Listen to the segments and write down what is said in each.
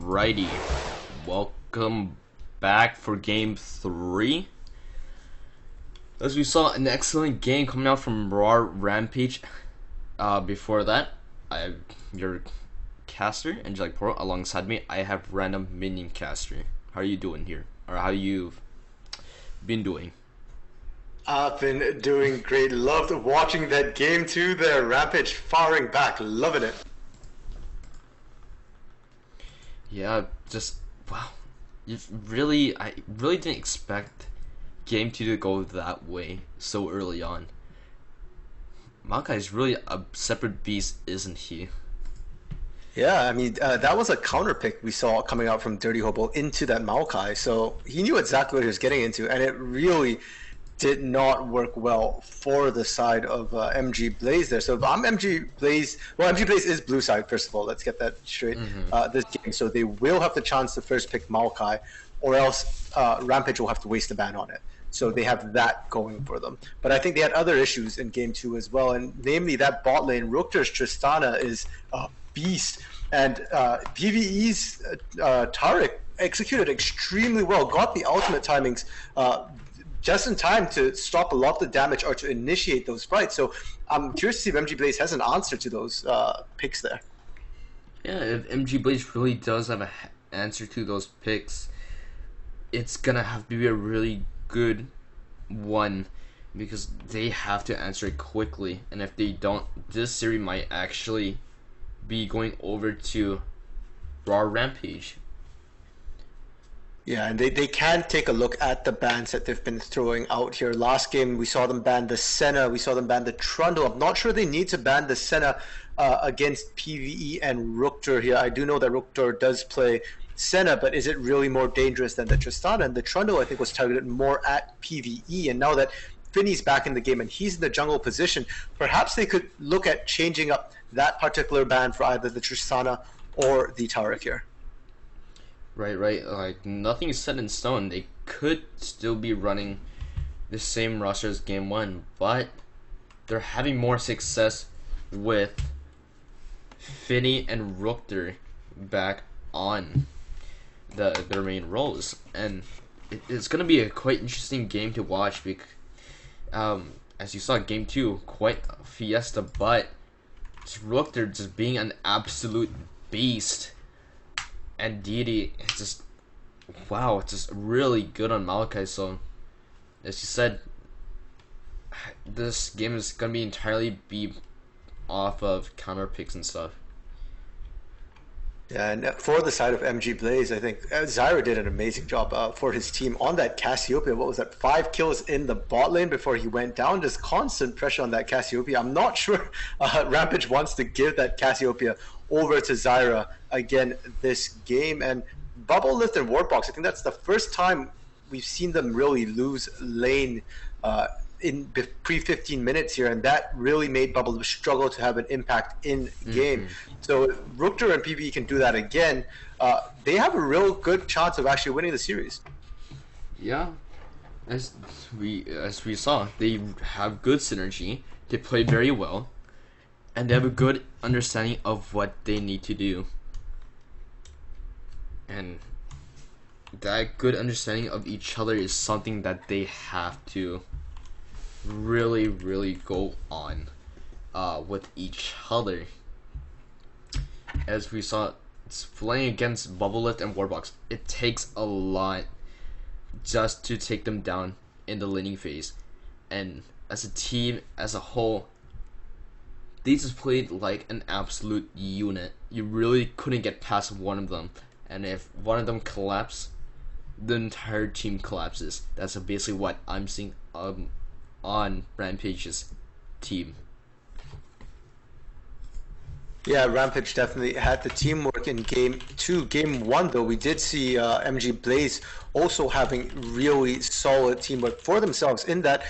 Alrighty, welcome back for game 3. As we saw, an excellent game coming out from Rawr Rampage. Before that, I have your caster, Angelic Pro, alongside me. I have random minion caster. How are you doing here? Or how you've been doing? I've been doing great. Loved watching that game too there. Rampage firing back. Loving it. Yeah, just wow. I really didn't expect game 2 to go that way so early on. Maokai is really a separate beast, isn't he? Yeah, I mean, that was a counter pick we saw coming out from Dirty Hobo into that Maokai. So he knew exactly what he was getting into, and it really did not work well for the side of MG Blaze there. So if I'm MG Blaze, well, MG Blaze is blue side, first of all. Let's get that straight this game. So they will have the chance to first pick Maokai, or else Rampage will have to waste a ban on it. So they have that going for them. But I think they had other issues in game 2 as well, and namely that bot lane, Rukter's Tristana is a beast. And PvE's Taric executed extremely well, got the ultimate timings just in time to stop a lot of the damage or to initiate those fights. So I'm curious to see if MG Blaze has an answer to those picks there. Yeah, if MG Blaze really does have an answer to those picks, it's gonna have to be a really good one, because they have to answer it quickly, and if they don't, this series might actually be going over to Rawr Rampage. Yeah, and they can take a look at the bans that they've been throwing out here. Last game, we saw them ban the Senna, we saw them ban the Trundle. I'm not sure they need to ban the Senna against PvE and Rukter here. I do know that Rukter does play Senna, but is it really more dangerous than the Tristana? And the Trundle, I think, was targeted more at PvE. And now that Finny's back in the game and he's in the jungle position, perhaps they could look at changing up that particular ban for either the Tristana or the Taric here. Right. Like, nothing is set in stone. They could still be running the same roster as game 1, but they're having more success with Finny and Rukter back on their main roles, and it's gonna be a quite interesting game to watch, because as you saw, game 2, quite a fiesta, but Rukter just being an absolute beast, and Deity is just, wow, it's just really good on Maokai. So as you said, this game is gonna be entirely off of counter picks and stuff. Yeah, and for the side of MG Blaze, I think Zyra did an amazing job for his team on that Cassiopeia. What was that? 5 kills in the bot lane before he went down. Just constant pressure on that Cassiopeia. I'm not sure Rampage wants to give that Cassiopeia over to Zyra again this game. And Bubble Lift and Wardbox, I think that's the first time we've seen them really lose lane in pre-15 minutes here, and that really made Bubble struggle to have an impact in game. So if Rukter and PvE can do that again, they have a real good chance of actually winning the series. Yeah, as we saw, they have good synergy, they play very well, and they have a good understanding of what they need to do. And that good understanding of each other is something that they have to really go on with each other. As we saw, it's playing against Bubble Lift and Warbox, it takes a lot just to take them down in the laning phase, and as a team as a whole, they just played like an absolute unit. You really couldn't get past one of them, and if one of them collapses, the entire team collapses. That's basically what I'm seeing on Rampage's team. Yeah, Rampage definitely had the teamwork in game 2. Game 1, though, we did see MG Blaze also having really solid teamwork for themselves in that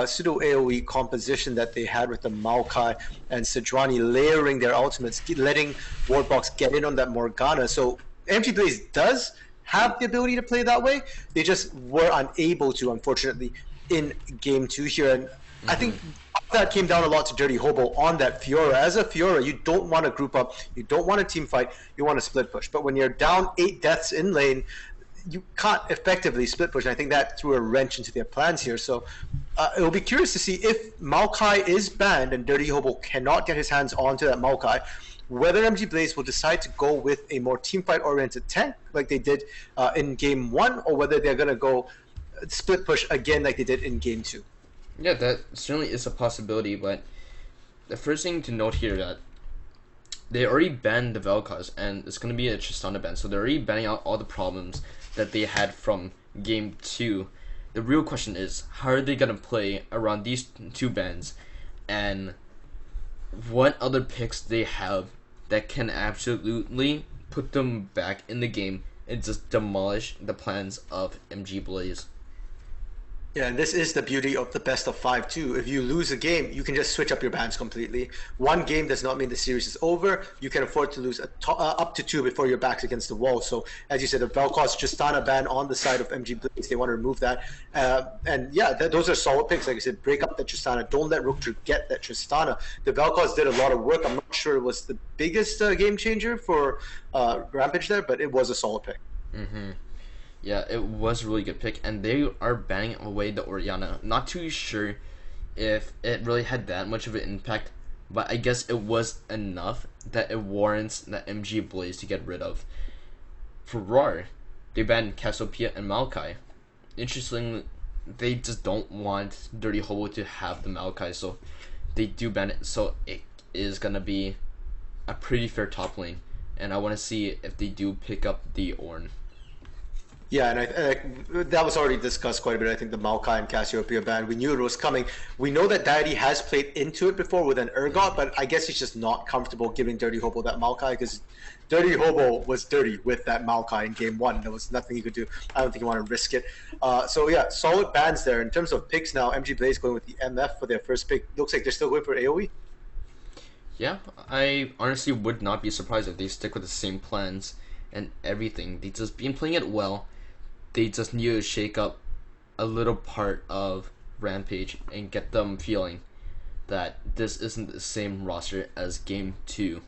pseudo AoE composition that they had with the Maokai and Sejuani layering their ultimates, letting Wardbox get in on that Morgana. So MG Blaze does have the ability to play that way. They just were unable to, unfortunately, in game 2 here. And I think that came down a lot to Dirty Hobo on that Fiora. As a Fiora, you don't want to group up, you don't want a team fight, you want to split push. But when you're down 8 deaths in lane, you can't effectively split push. And I think that threw a wrench into their plans here. So it'll be curious to see if Maokai is banned and Dirty Hobo cannot get his hands onto that Maokai, whether MG Blaze will decide to go with a more teamfight oriented tank like they did in game 1, or whether they're going to go split push again like they did in game 2. Yeah, that certainly is a possibility, but the first thing to note here that they already banned the Vel'Koz, and it's going to be a Tristana ban, so they're already banning out all the problems that they had from game 2. The real question is, how are they going to play around these two bans, and what other picks they have that can absolutely put them back in the game and just demolish the plans of MG Blaze. Yeah, and this is the beauty of the best of 5 too. If you lose a game, you can just switch up your bans completely. One game does not mean the series is over. You can afford to lose up to 2 before your back's against the wall. So, as you said, the Vel'Koz Tristana ban on the side of MG Blaze, they want to remove that. And yeah, those are solid picks. Like I said, break up the Tristana. Don't let Rook get that Tristana. The Vel'Koz did a lot of work. I'm not sure it was the biggest game changer for Rampage there, but it was a solid pick. Mm-hmm. Yeah, it was a really good pick, and they are banning away the Orianna. Not too sure if it really had that much of an impact, but I guess it was enough that it warrants the MG Blaze to get rid of. For Rawr, they banned Cassiopeia and Maokai. Interestingly, they just don't want Dirty Hobo to have the Maokai, so they do ban it. So it is gonna be a pretty fair top lane, and I want to see if they do pick up the Ornn. Yeah, and that was already discussed quite a bit. I think the Maokai and Cassiopeia ban, we knew it was coming. We know that Deity has played into it before with an Urgot, but I guess he's just not comfortable giving Dirty Hobo that Maokai, because Dirty Hobo was dirty with that Maokai in game 1. There was nothing he could do. I don't think he wanted to risk it. So yeah, solid bans there. In terms of picks now, MG Blaze going with the MF for their first pick. Looks like they're still going for AoE. Yeah, I honestly would not be surprised if they stick with the same plans and everything. They just been playing it well. They just need to shake up a little part of Rampage and get them feeling that this isn't the same roster as game 2.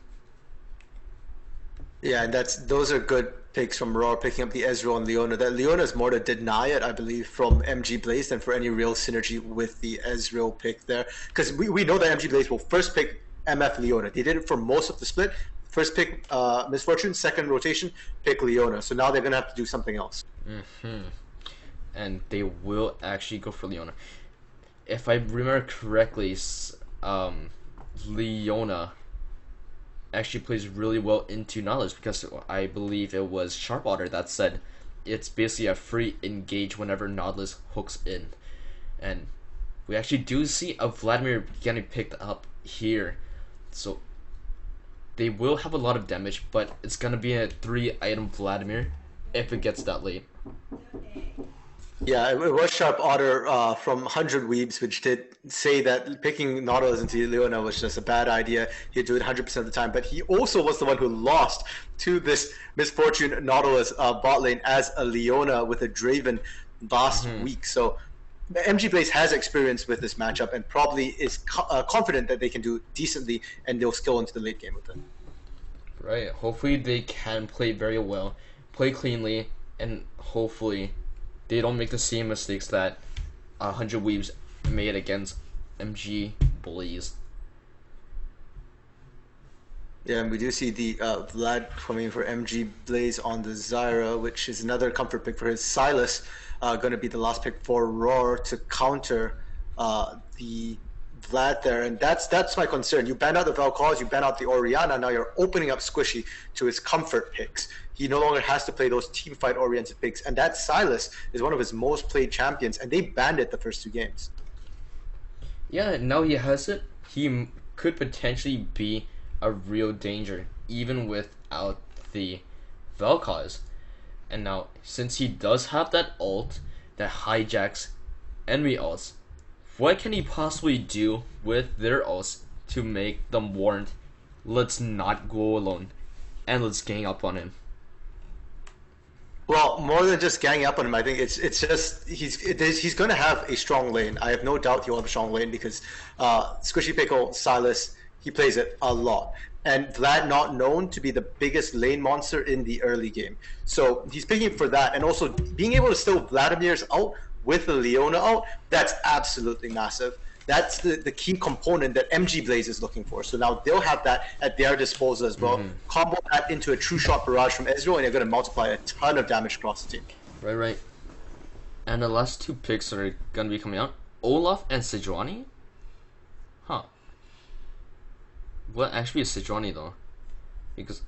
Yeah, and those are good picks from Rawr, picking up the Ezreal and Leona. That Leona is more to deny it, I believe, from MG Blaze than for any real synergy with the Ezreal pick there. Because we know that MG Blaze will first pick MF Leona. They did it for most of the split. First pick Misfortune, second rotation, pick Leona. So now they're going to have to do something else. Mm-hmm. And they will actually go for Leona. If I remember correctly, Leona actually plays really well into Nautilus, because I believe it was Sharpwater that said it's basically a free engage whenever Nautilus hooks in. And we actually do see a Vladimir getting picked up here. So they will have a lot of damage, but it's going to be a 3-item Vladimir if it gets that late. Yeah, it was Sharp Otter from 100 Weebs, which did say that picking Nautilus into Leona was just a bad idea. He'd do it 100% of the time, but he also was the one who lost to this Misfortune Nautilus bot lane as a Leona with a Draven last week. So MG Blaze has experience with this matchup and probably is confident that they can do decently, and they'll skill into the late game with it. Right. Hopefully they can play very well, play cleanly, and hopefully they don't make the same mistakes that 100 Weebs made against MG Blaze. Yeah, and we do see the Vlad coming for MG Blaze on the Zyra, which is another comfort pick for his Silas. Going to be the last pick for Rawr to counter the Vlad there, and that's my concern. You ban out the Vel'Koz, you ban out the Orianna, now you're opening up Squishy to his comfort picks. He no longer has to play those team fight oriented picks, and that Silas is one of his most played champions, and they banned it the first 2 games. Yeah, now he has it. He could potentially be a real danger, even without the Vel'Koz. And now, since he does have that ult that hijacks enemy ults, what can he possibly do with their ults to make them warrant, let's not go alone, and let's gang up on him? Well, more than just ganging up on him, I think it's just he's going to have a strong lane. I have no doubt he'll have a strong lane because Squishy Pickle, Silas, he plays it a lot. And Vlad not known to be the biggest lane monster in the early game. So he's picking for that. And also being able to steal Vladimir's ult with the Leona ult, that's absolutely massive. That's the key component that MG Blaze is looking for. So now they'll have that at their disposal as well. Combo that into a true shot barrage from Ezreal, and they're going to multiply a ton of damage across the team. Right. And the last two picks that are going to be coming out, Olaf and Sejuani? Huh. What actually is Sejuani though? Because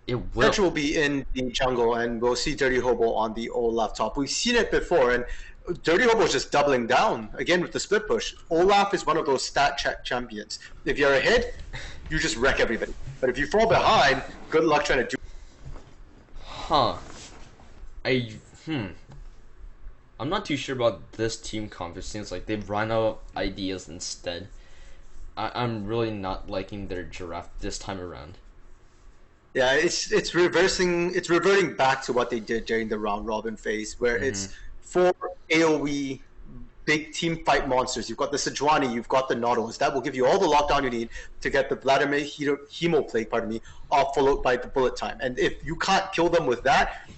it will. Petra will be in the jungle, and we'll see Dirty Hobo on the Olaf top. We've seen it before, and Dirty Hobo is just doubling down again with the split push. Olaf is one of those stat check champions. If you're ahead, you just wreck everybody. But if you fall behind, good luck trying to do. Huh. I'm not too sure about this team comp. It seems like they've run out of ideas instead. I'm really not liking their giraffe this time around. Yeah, it's reverting back to what they did during the round robin phase, where it's 4 AoE big team fight monsters. You've got the Sejuani, you've got the Nautilus. That will give you all the lockdown you need to get the Vladimir Hemoplague, off, followed by the bullet time. And if you can't kill them with that,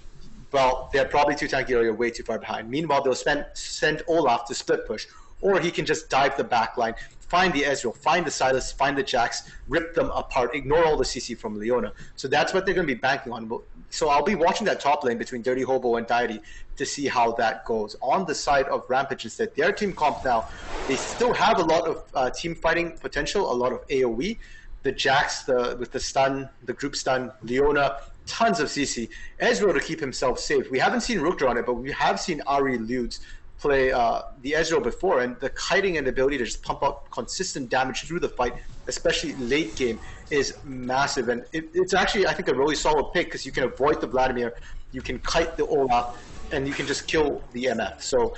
well, they're probably too tanky or you're way too far behind. Meanwhile, they'll send Olaf to split push, or he can just dive the back line, find the Ezreal, find the Silas, find the Jax, rip them apart, ignore all the CC from Leona. So that's what they're going to be banking on. So I'll be watching that top lane between Dirty Hobo and Deity to see how that goes. On the side of Rampage instead, their team comp now, they still have a lot of team fighting potential, a lot of AoE. The Jax, with the stun, the group stun, Leona, tons of CC. Ezreal to keep himself safe. We haven't seen Rookter on it, but we have seen Ari Ludes play the Ezreal before, and the kiting and the ability to just pump out consistent damage through the fight, especially late game, is massive. And it's actually, I think, a really solid pick because you can avoid the Vladimir, you can kite the Olaf, and you can just kill the MF. So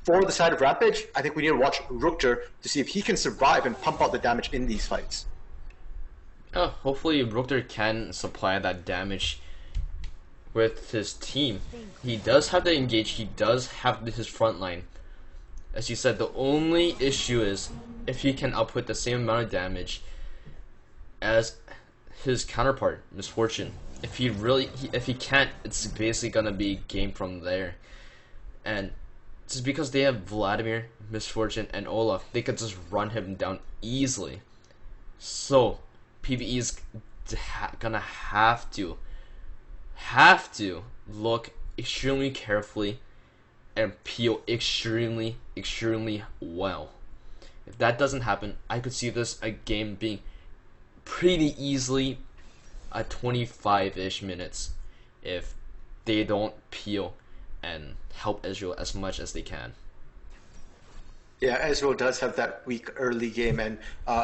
for the side of Rampage, I think we need to watch Rookter to see if he can survive and pump out the damage in these fights. Hopefully Rookter can supply that damage with his team. He does have to engage, he does have his front line. As you said, the only issue is if he can output the same amount of damage as his counterpart, Misfortune. If he can't, it's basically gonna be game from there. And just because they have Vladimir, Misfortune, and Olaf, they could just run him down easily. So PvE is gonna have to look extremely carefully and peel extremely well. If that doesn't happen, I could see this a game being pretty easily at 25-ish minutes if they don't peel and help Ezreal as much as they can. Yeah, Ezreal does have that weak early game, and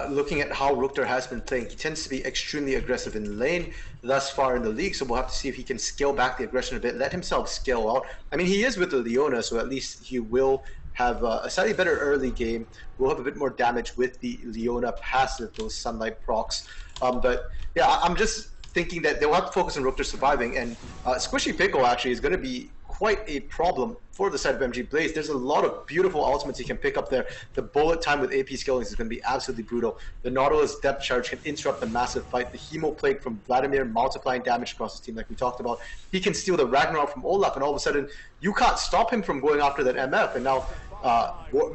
looking at how Rookter has been playing, he tends to be extremely aggressive in lane thus far in the league, so we'll have to see if he can scale back the aggression a bit, let himself scale out. I mean, he is with the Leona, so at least he will have a slightly better early game. We'll have a bit more damage with the Leona passive, those sunlight procs. But yeah, I'm just thinking that they'll have to focus on Rookter surviving, and Squishy Pickle actually is going to be quite a problem for the side of MG Blaze. There's a lot of beautiful ultimates he can pick up there. The bullet time with AP scaling is going to be absolutely brutal. The Nautilus depth charge can interrupt the massive fight. The Hemoplague from Vladimir multiplying damage across his team like we talked about. He can steal the Ragnarok from Olaf, and all of a sudden you can't stop him from going after that MF. And now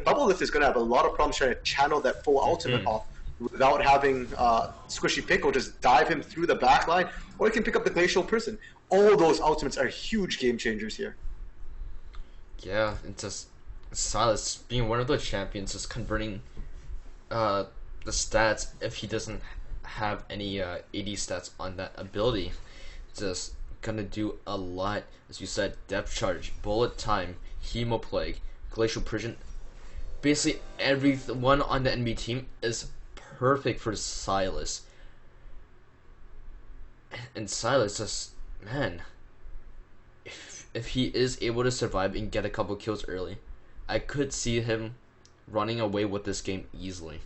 Bubble Lift is going to have a lot of problems trying to channel that full ultimate off without having Squishy Pickle just dive him through the back line, or he can pick up the Glacial Prison. All those ultimates are huge game changers here. Yeah, it's just Silas being one of the champions, just converting the stats if he doesn't have any AD stats on that ability. Just gonna do a lot, as you said, depth charge, bullet time, Hemoplague, Glacial Prison. Basically everyone on the NB team is perfect for Silas. And Silas just, man, if he is able to survive and get a couple kills early, I could see him running away with this game easily.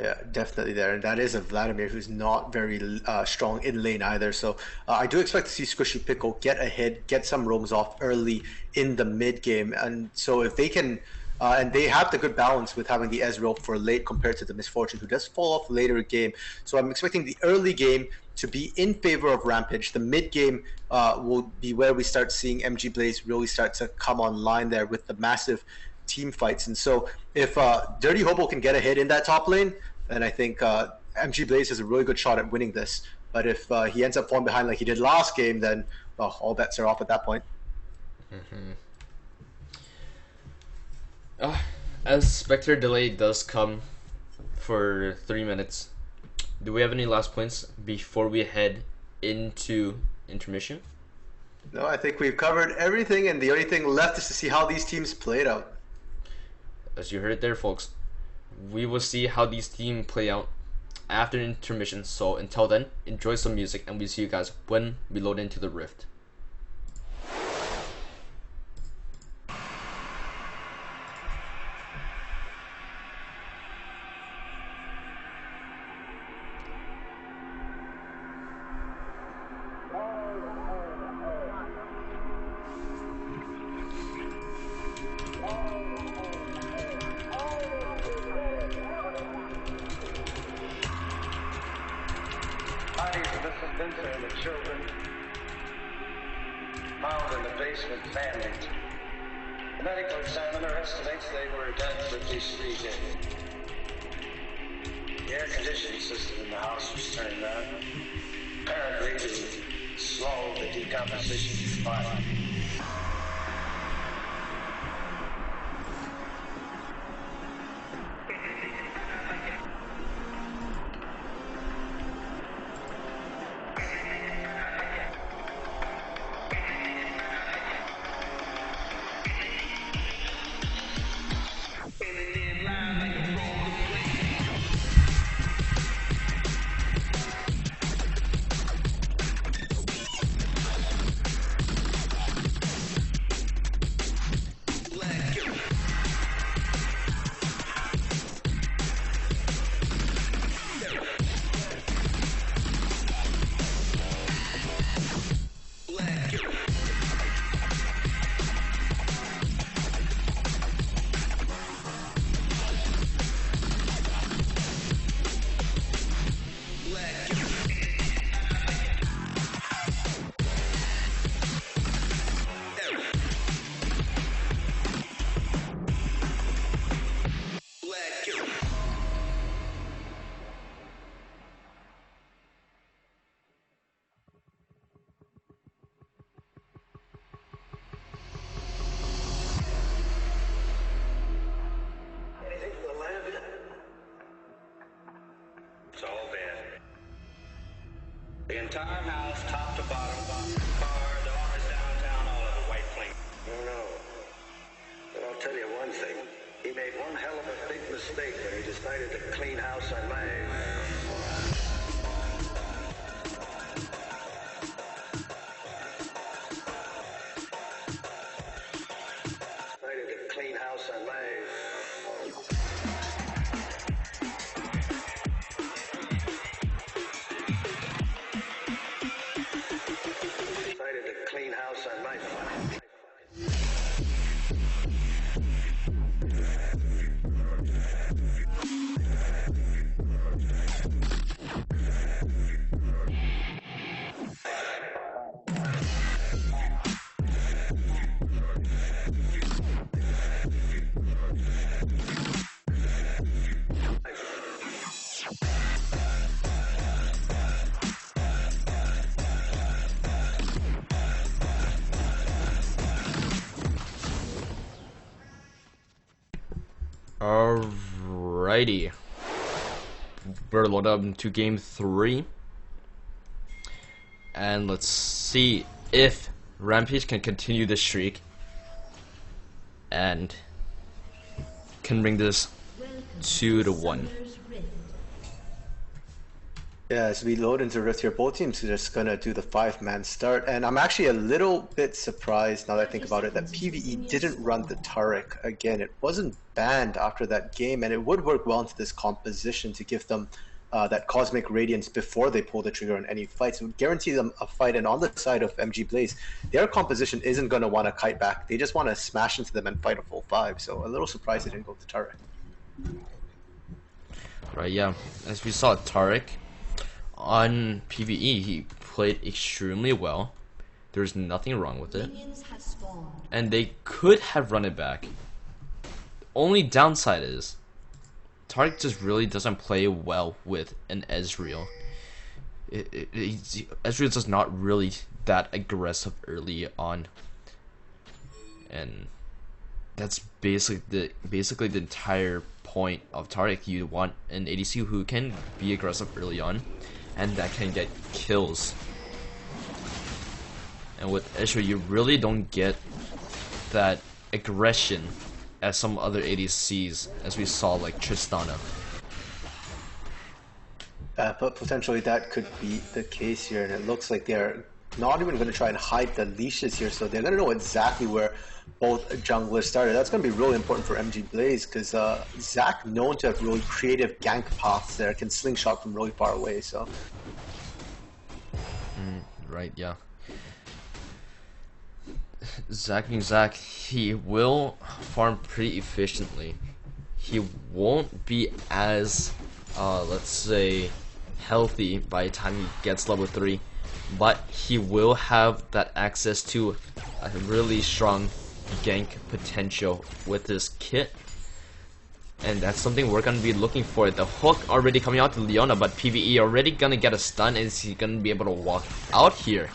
Yeah, definitely there, and that is a Vladimir who's not very strong in lane either. So I do expect to see Squishy Pickle get ahead, get some roams off early in the mid game, and so if they can, and they have the good balance with having the Ezreal for late compared to the Misfortune who does fall off later game. So I'm expecting the early game to be in favor of Rampage. The mid game will be where we start seeing MG Blaze really start to come online there with the massive team fights. And so if Dirty Hobo can get ahead in that top lane, then I think MG Blaze has a really good shot at winning this. But if he ends up falling behind like he did last game, then well, all bets are off at that point. As Spectre delay does come for 3 minutes, do we have any last points before we head into intermission? No, I think we've covered everything, and the only thing left is to see how these teams played out. As you heard it there, folks, we will see how these teams play out after intermission. So until then, enjoy some music, and we'll see you guys when we load into the Rift. Bodies of the Spencer and the children found in the basement bandaged. The medical examiner estimates they were dead for at least 3 days. The air conditioning system in the house was turned on, apparently to slow the decomposition of the body. It's all dead. The entire house, top to bottom, car, the office downtown, all of it, white flame. Oh no. But I'll tell you one thing. He made one hell of a big mistake when he decided to clean house on my... Decided to clean house on my... Clean house on my farm. Alrighty, we're loaded up into game 3, and let's see if Rampage can continue this streak and can bring this 2-1. Yeah, as we load into Rift here, both teams are just gonna do the 5-man start, and I'm actually a little bit surprised now that I think about it that PvE didn't run the Taric again. It wasn't banned after that game, and it would work well into this composition to give them that Cosmic Radiance before they pull the trigger on any fights. It would guarantee them a fight, and on the side of MG Blaze, their composition isn't gonna want to kite back. They just want to smash into them and fight a full 5, so a little surprised they didn't go to Taric. Right, yeah. As we saw, Taric on PvE, he played extremely well. There's nothing wrong with it. And they could have run it back. Only downside is Taric just really doesn't play well with an Ezreal. Ezreal's just not really that aggressive early on. And that's basically the entire point of Taric. You want an ADC who can be aggressive early on and that can get kills. And with Ezreal, you really don't get that aggression as some other ADCs, as we saw like Tristana. But potentially that could be the case here, and it looks like they're not even going to try and hide the leashes here, so they're going to know exactly where both junglers started. That's going to be really important for MG Blaze, because Zac, known to have really creative gank paths there, can slingshot from really far away, so... Right, yeah. Zac, he will farm pretty efficiently. He won't be as, let's say, healthy by the time he gets level 3, but he will have that access to a really strong gank potential with his kit. And that's something we're gonna be looking for. The hook already coming out to Leona, but PvE already gonna get a stun. Is he gonna be able to walk out here?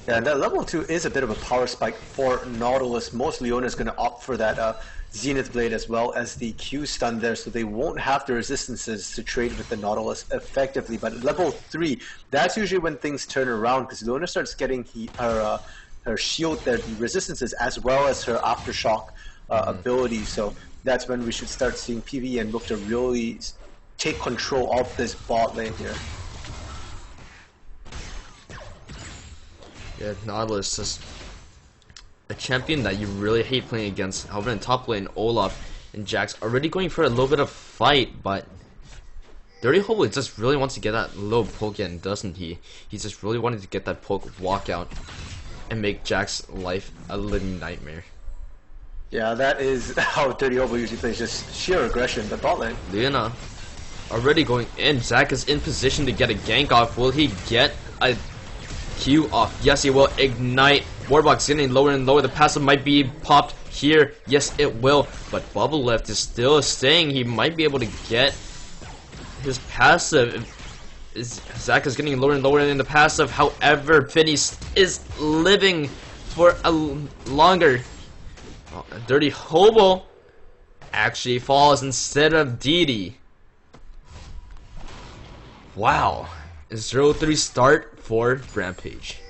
Yeah, and that level 2 is a bit of a power spike for Nautilus. Most Leona's going to opt for that Zenith Blade as well as the Q stun there, so they won't have the resistances to trade with the Nautilus effectively. But at level 3, that's usually when things turn around, because Leona starts getting her shield there, the resistances, as well as her Aftershock ability. So that's when we should start seeing PvE and look to really take control of this bot lane here. Yeah, Nautilus is a champion that you really hate playing against. However, in top lane, Olaf and Jax already going for a little bit of fight, but Dirty Hobo just really wants to get that low poke in, doesn't he? He just really wanted to get that poke walkout and make Jax's life a living nightmare. Yeah, that is how Dirty Hobo usually plays, just sheer aggression. The bot lane. Leona already going in. Zac is in position to get a gank off. Will he get a Q off? Yes, he will. Ignite. Warbox getting lower and lower. The passive might be popped here. Yes, it will. But Bubble Left is still staying. He might be able to get his passive. Zac is getting lower and lower in the passive. However, Finny is living for a longer. Dirty Hobo actually falls instead of Didi. Wow. 0-3 start for Rampage.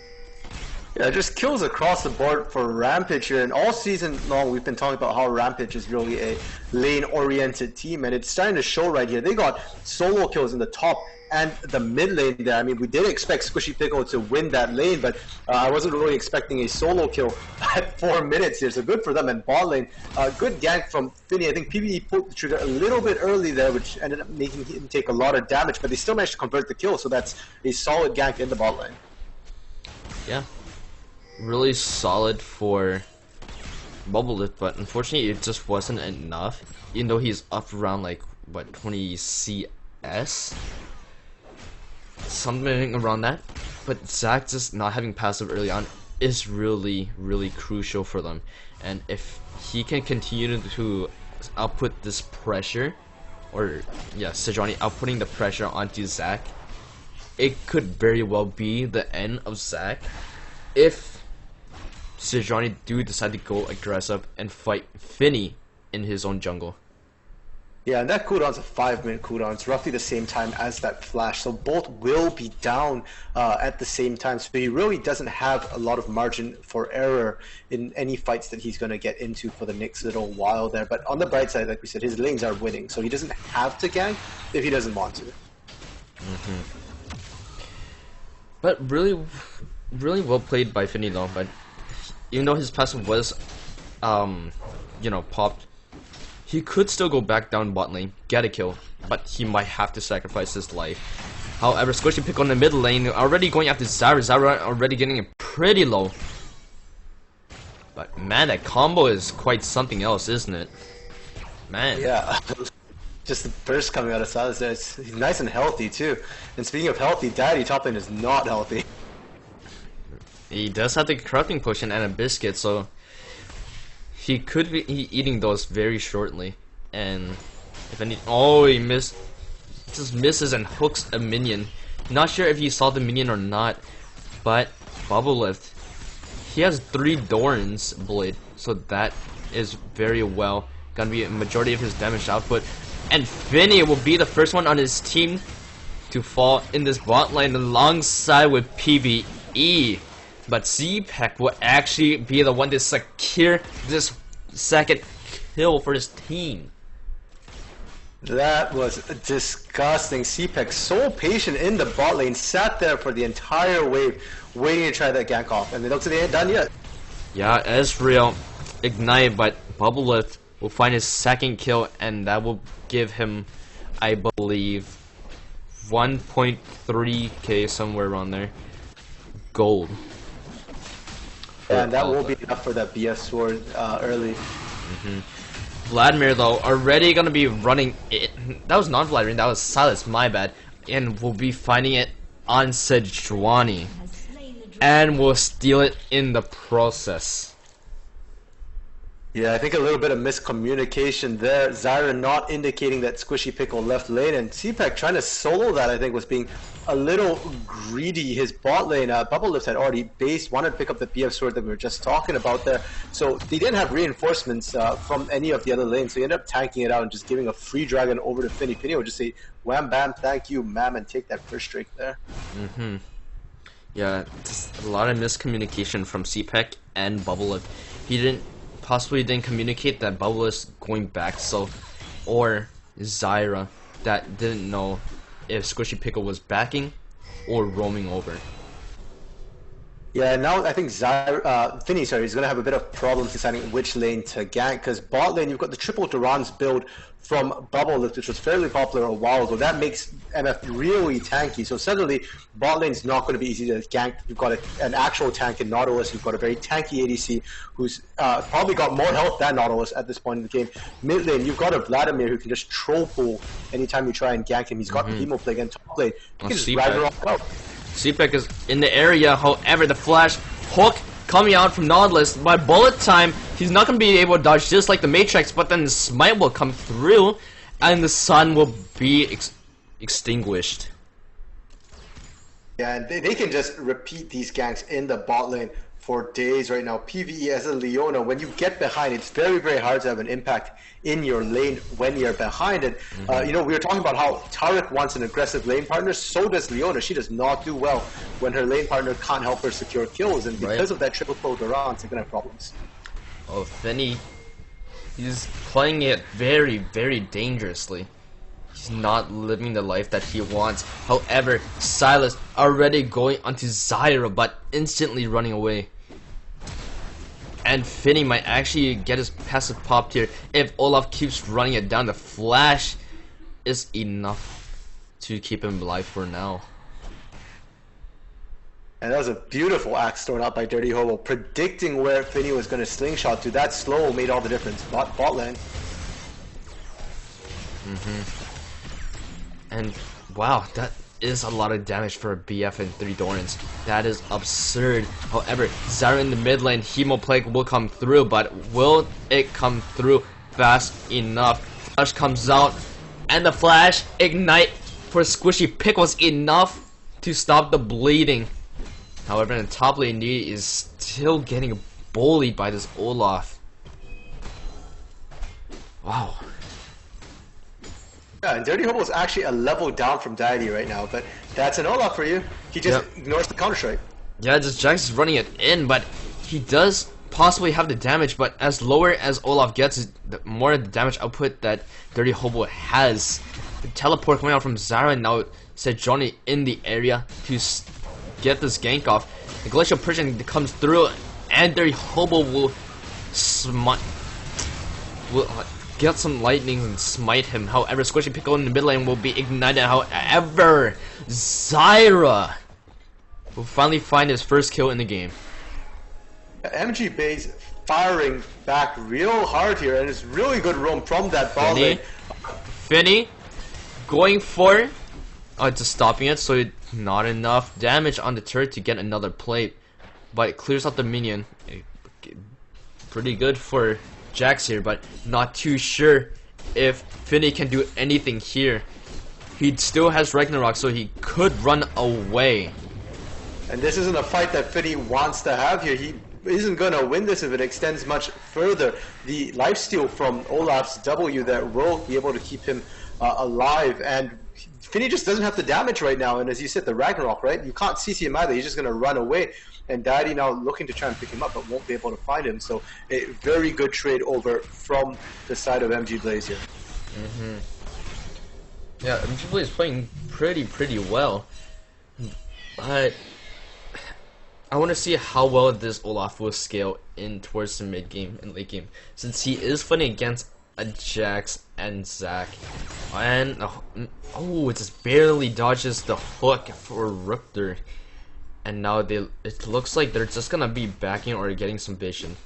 Yeah, just kills across the board for Rampage here, and all season long we've been talking about how Rampage is really a lane-oriented team, and it's starting to show right here. They got solo kills in the top and the mid lane there. I mean, we did expect Squishy Pickle to win that lane, but I wasn't really expecting a solo kill at 4 minutes here, so good for them. And bot lane, good gank from Finny. I think PvE pulled the trigger a little bit early there, which ended up making him take a lot of damage, but they still managed to convert the kill, so that's a solid gank in the bot lane. Yeah. Really solid for Bubble Lift, but unfortunately it just wasn't enough. Even though he's up around like what, 20 CS, something around that. But Zac just not having passive early on is really crucial for them. And if he can continue to output this pressure, or yeah, Sejuani outputting the pressure onto Zac, it could very well be the end of Zac if Sejuani do decide to go aggressive and fight Finny in his own jungle. Yeah, and that cooldown's a 5-minute cooldown. It's roughly the same time as that flash, so both will be down at the same time. So he really doesn't have a lot of margin for error in any fights that he's going to get into for the next little while there. But on the bright side, like we said, his lanes are winning, so he doesn't have to gank if he doesn't want to. But really well played by Finny though. But even though his passive was, you know, popped, he could still go back down bot lane, get a kill, but he might have to sacrifice his life. However, Squishy Pickle in the mid lane, already going after Zyra. Zyra already getting it pretty low. But man, that combo is quite something else, isn't it? Man. Yeah. Just the burst coming out of Silas there. He's nice and healthy too. And speaking of healthy, Daddy top lane is not healthy. He does have the corrupting potion and a biscuit, so he could be eating those very shortly. And if any, oh, he missed, just misses and hooks a minion. Not sure if he saw the minion or not, but Bubble Lift. He has 3 Doran's Blade, so that is very well gonna be a majority of his damage output. And Finny will be the first one on his team to fall in this bot lane alongside with PvE. But ZPEC will actually be the one to secure this second kill for his team. That was disgusting. CPEC so patient in the bot lane, sat there for the entire wave, waiting to try that gank off, and it looks like they ain't done yet. Yeah, Ezreal ignite, but Bubble Lift will find his second kill, and that will give him, I believe, 1.3k, somewhere around there, gold. And that will be enough for that BF sword early. Vladimir though already gonna be running it. That was not Vladimir, that was Silas, my bad. And we'll be finding it on Sejuani, and we'll steal it in the process. Yeah, I think a little bit of miscommunication there. Zyra not indicating that Squishy Pickle left lane, and CPEC trying to solo that, I think, was being a little greedy. His bot lane, Bubble Lift had already based, wanted to pick up the BF sword that we were just talking about there. So they didn't have reinforcements from any of the other lanes, so he ended up tanking it out and just giving a free dragon over to Finny. Finny would just say, wham bam, thank you, ma'am, and take that first strike there. Yeah, just a lot of miscommunication from CPEC and Bubble Lift. He possibly didn't communicate that Bubble is going back, so, or Zyra that didn't know if Squishy Pickle was backing or roaming over. Yeah, now I think Finny, is going to have a bit of problems deciding which lane to gank, because bot lane you've got the triple Durans build from Bubble Lift, which was fairly popular a while ago. That makes MF really tanky, so suddenly bot lane's not going to be easy to gank. You've got an actual tank in Nautilus, you've got a very tanky ADC who's probably got more health than Nautilus at this point in the game. Mid lane, you've got a Vladimir who can just troll pull anytime you try and gank him. He's got the Hemo Plague, and top lane, you can just ride her off out. CPEC is in the area, however, the flash hook coming out from Nautilus. By bullet time, he's not going to be able to dodge just like the Matrix, but then the smite will come through, and the sun will be extinguished. Yeah, and they can just repeat these ganks in the bot lane for days right now. PvE as a Leona, when you get behind, it's very, very hard to have an impact in your lane when you're behind it. You know, we were talking about how Taric wants an aggressive lane partner, so does Leona. She does not do well when her lane partner can't help her secure kills, and because of that triple kill Durant, they're going to have problems. Oh, Finny, he's playing it very, very dangerously. He's not living the life that he wants. However, Silas already going onto Zyra, but instantly running away. And Finny might actually get his passive popped here if Olaf keeps running it down. The flash is enough to keep him alive for now. And that was a beautiful axe thrown out by Dirty Hobo, predicting where Finny was going to slingshot to. That slow made all the difference. Bot lane. And wow, that is a lot of damage for a BF and 3 Dorans. That is absurd. However, Zyra in the mid lane, Hemo Plague will come through, but will it come through fast enough? Flash comes out, and the flash ignite for Squishy Pick was enough to stop the bleeding. However, in the top lane, he is still getting bullied by this Olaf. Wow. Yeah, and Dirty Hobo is actually a level down from Deity right now, but that's an Olaf for you. He just ignores the counter-strike. Yeah, just Jax is running it in, but he does possibly have the damage, but as lower as Olaf gets, the more the damage output that Dirty Hobo has. The teleport coming out from Zara, and now Sejuani in the area to get this gank off. The Glacial Persian comes through, and their Hobo will get some lightning and smite him. However, Squishy Pickle in the mid lane will be ignited. However, Zyra will finally find his first kill in the game. MGB firing back real hard here, and it's really good roam from that ball lane. Finny going for just stopping it, so not enough damage on the turret to get another plate, but it clears out the minion. Pretty good for Jax here, but not too sure if Finny can do anything here. He still has Ragnarok, so he could run away. And this isn't a fight that Finny wants to have here. He isn't going to win this if it extends much further. The lifesteal from Olaf's W there will be able to keep him alive, and Finny just doesn't have the damage right now. And as you said, the Ragnarok, right? You can't CC him either. He's just going to run away. And Daddy now looking to try and pick him up, but won't be able to find him. So a very good trade over from the side of MG Blaze here. Yeah, MG Blaze is playing pretty well, but I want to see how well this Olaf will scale in towards the mid game and late game, since he is fighting against a Jax and Zac. And oh, it just barely dodges the hook for Rupter. And now it looks like they're just gonna be backing or getting some vision.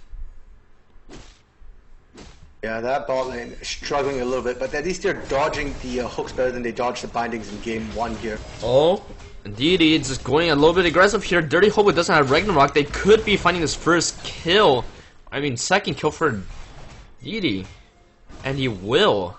Yeah, that bot lane is struggling a little bit, but at least they're dodging the hooks better than they dodged the bindings in game 1 here. Oh, indeed, it's just going a little bit aggressive here. Dirty Hobo doesn't have Ragnarok. They could be finding his first kill. I mean, second kill for Didi. And he will.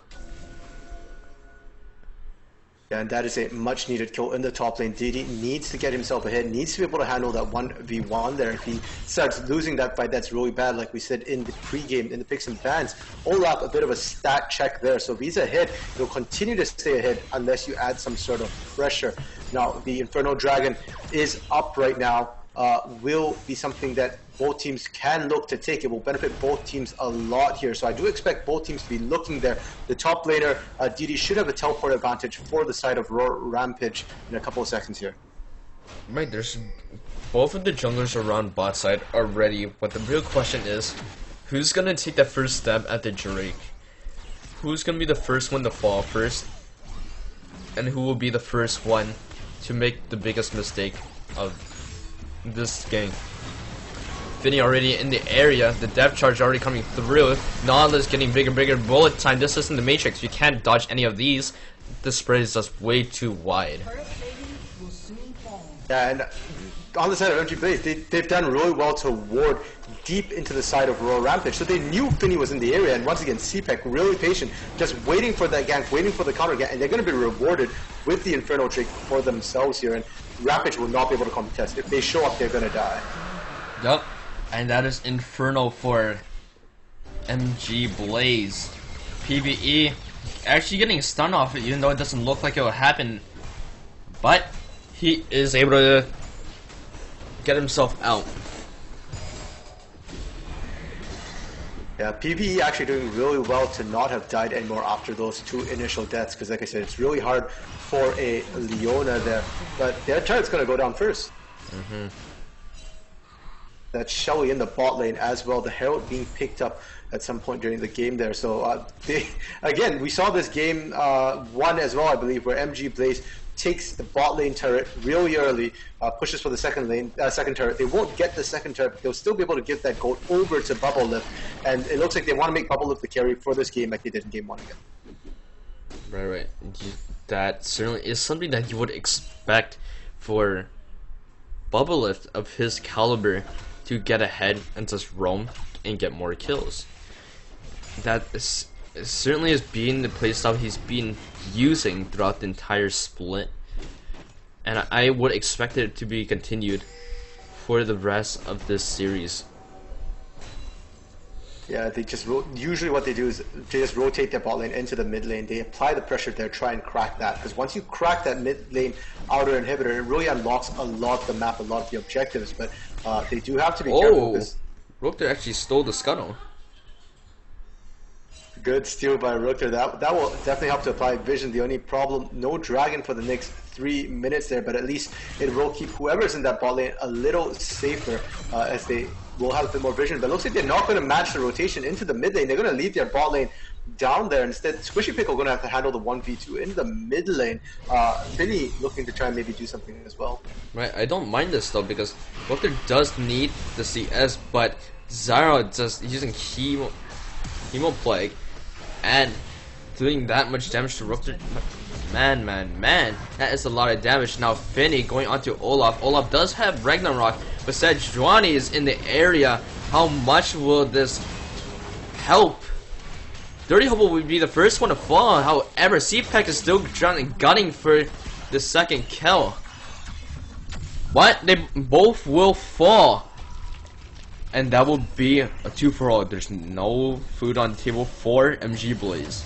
And that is a much needed kill in the top lane. Didi needs to get himself ahead, needs to be able to handle that 1v1 there. If he starts losing that fight, that's really bad, like we said in the pregame, in the picks and bans. Olaf, a bit of a stat check there. So if he's ahead, he'll continue to stay ahead unless you add some sort of pressure. Now, the Inferno Dragon is up right now. Will be something that both teams can look to take. It will benefit both teams a lot here. So I do expect both teams to be looking there. The top laner, Didi, should have a teleport advantage for the side of Rawr Rampage in a couple of seconds here. Right, there's both of the junglers around bot side are ready, but the real question is, who's gonna take that first step at the Drake? Who's gonna be the first one to fall first? And who will be the first one to make the biggest mistake of this game? Finny already in the area, the depth charge already coming through, Nautilus getting bigger bullet time. This isn't the Matrix, you can't dodge any of these. This spread is just way too wide. Yeah, and on the side of MG Blaze, they've done really well to ward deep into the side of Rawr Rampage. So they knew Finny was in the area, and once again, CPEC really patient, just waiting for that gank, waiting for the counter gank, and they're going to be rewarded with the Inferno Drake for themselves here, and Rampage will not be able to contest. If they show up, they're going to die. Yup, and that is Inferno for MG Blaze. PvE actually getting a stun off it, even though it doesn't look like it will happen, but he is able to get himself out. Yeah, PvE actually doing really well to not have died anymore after those 2 initial deaths, because like I said, it's really hard for a Leona there, but their turret's going to go down first. That's Shelly in the bot lane as well, the Herald being picked up at some point during the game there. So again, we saw this game 1 as well, I believe, where MG Blaze takes the bot lane turret really early, pushes for the second turret. They won't get the second turret, but they'll still be able to give that gold over to Bubble Lift, and it looks like they want to make Bubble Lift the carry for this game like they did in game 1 again. Right. That certainly is something that you would expect for Bubble Lift of his caliber to get ahead and just roam and get more kills. That is certainly has been the playstyle he's been using throughout the entire split, and I would expect it to be continued for the rest of this series. Yeah, they just usually what they do is they just rotate their bot lane into the mid lane. They apply the pressure there, try and crack that, because once you crack that mid lane outer inhibitor, it really unlocks a lot of the map, a lot of the objectives. But they do have to be careful. Rupter actually stole the scuttle. Good steal by Rooker. That will definitely help to apply vision. The only problem, no dragon for the next 3 minutes there, but at least it will keep whoever's in that bot lane a little safer as they will have a bit more vision. But it looks like they're not going to match the rotation into the mid lane. They're going to leave their bot lane down there. Instead, Squishy Pickle going to have to handle the 1v2 in the mid lane. Finny looking to try and maybe do something as well. Right, I don't mind this though because Rooker does need the CS, but Zyra just using Hemo Plague and doing that much damage to Rooker. Man, that is a lot of damage. Now Finny going onto Olaf. Olaf does have Ragnarok, but Sejuani is in the area. How much will this help? Dirty Hobo would be the first one to fall. However, CPEC is still gunning for the second kill. But they both will fall. And that will be a 2-for-all. There's no food on the table for MG Blaze.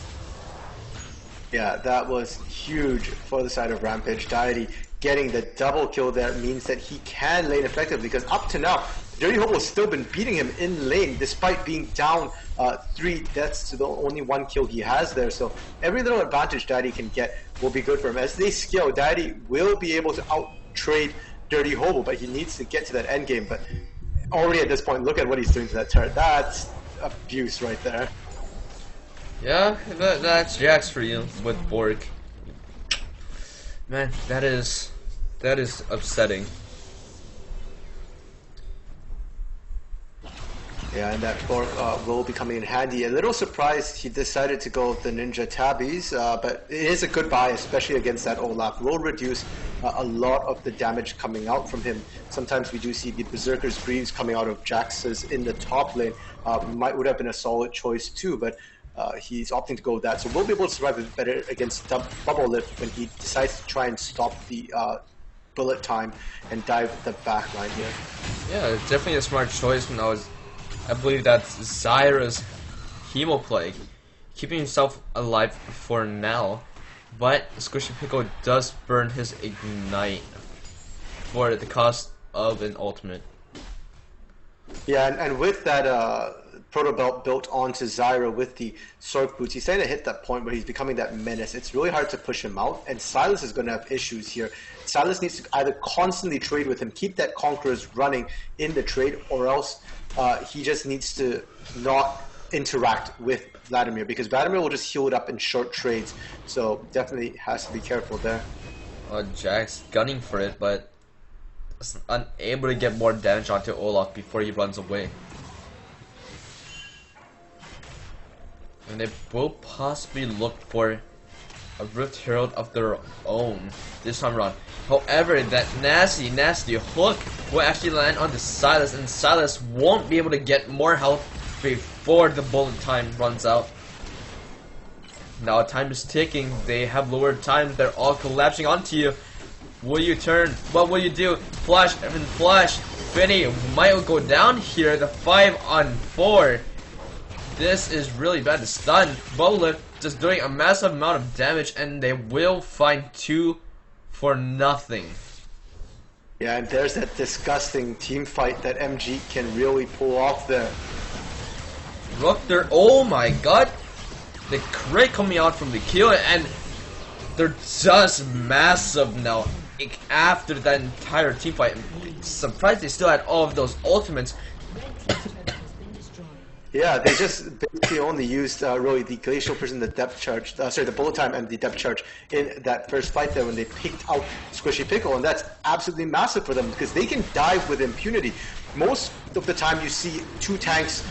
Yeah, that was huge for the side of Rampage. Deity getting the double kill there means that he can lane effectively, because up to now, Dirty Hobo has still been beating him in lane despite being down 3 deaths to the only 1 kill he has there. So every little advantage Deity can get will be good for him. As they scale, Deity will be able to out-trade Dirty Hobo, but he needs to get to that end game. But already at this point, look at what he's doing to that turret. That's abuse right there. Yeah, that's Jax for you with Borg. Man, that is upsetting. Yeah, and that Borg will be coming in handy. A little surprised he decided to go with the Ninja Tabbies, but it is a good buy, especially against that Olaf. Will reduce a lot of the damage coming out from him. Sometimes we do see the Berserker's Greaves coming out of Jax's in the top lane. Would have been a solid choice too, but he's opting to go with that. So we'll be able to survive a bit better against Bubble Lift when he decides to try and stop the bullet time and dive the back line here. Yeah, it's definitely a smart choice. I believe that's Zyra's Hemo Plague, keeping himself alive for now. But Squishy Pickle does burn his Ignite for the cost of an ultimate. Yeah, and with that Proto Belt built onto Zyra with the Sork Boots, he's starting to hit that point where he's becoming that menace. It's really hard to push him out, and Silas is going to have issues here. Silas needs to either constantly trade with him, keep that Conquerors running in the trade, or else he just needs to not interact with Vladimir, because Vladimir will just heal it up in short trades. So definitely has to be careful there. Jax gunning for it, but is unable to get more damage onto Olaf before he runs away. And they will possibly look for a Rift Herald of their own this time around. However, that nasty hook will actually land on the Silas, and Silas won't be able to get more health before the bullet time runs out. Now time is ticking. They have lowered time. They're all collapsing onto you. Will you turn? What will you do? Flash and flash. Finny might go down here. The 5-on-4. This is really bad to stun. Bowlift just doing a massive amount of damage, and they will find 2 for nothing. Yeah, and there's that disgusting team fight that MG can really pull off there. Rooker, oh my god. The crit coming out from the kill, and they're just massive now. After that entire team fight, I'm surprised they still had all of those ultimates. Yeah, they just basically only used really the Glacial Prison, the depth charge, the bullet time and the depth charge in that first fight there when they picked out Squishy Pickle, and that's absolutely massive for them because they can dive with impunity. Most of the time you see 2 tanks,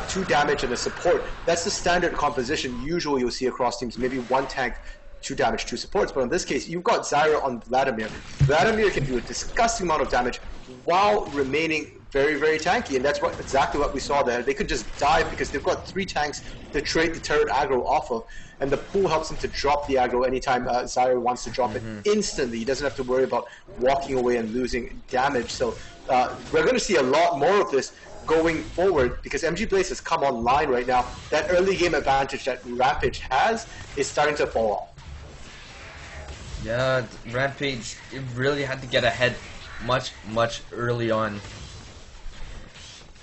2 damage and a support. That's the standard composition usually you'll see across teams, maybe 1 tank, 2 damage, 2 supports, but in this case you've got Zyra on Vladimir. Vladimir can do a disgusting amount of damage while remaining very, very tanky, and that's exactly what we saw there. They could just dive because they've got 3 tanks to trade the turret aggro off of, and the pool helps him to drop the aggro anytime Zyra wants to drop it instantly. He doesn't have to worry about walking away and losing damage. So we're going to see a lot more of this going forward because MG Blaze has come online right now. That early game advantage that Rampage has is starting to fall off. Yeah, Rampage really had to get ahead much early on.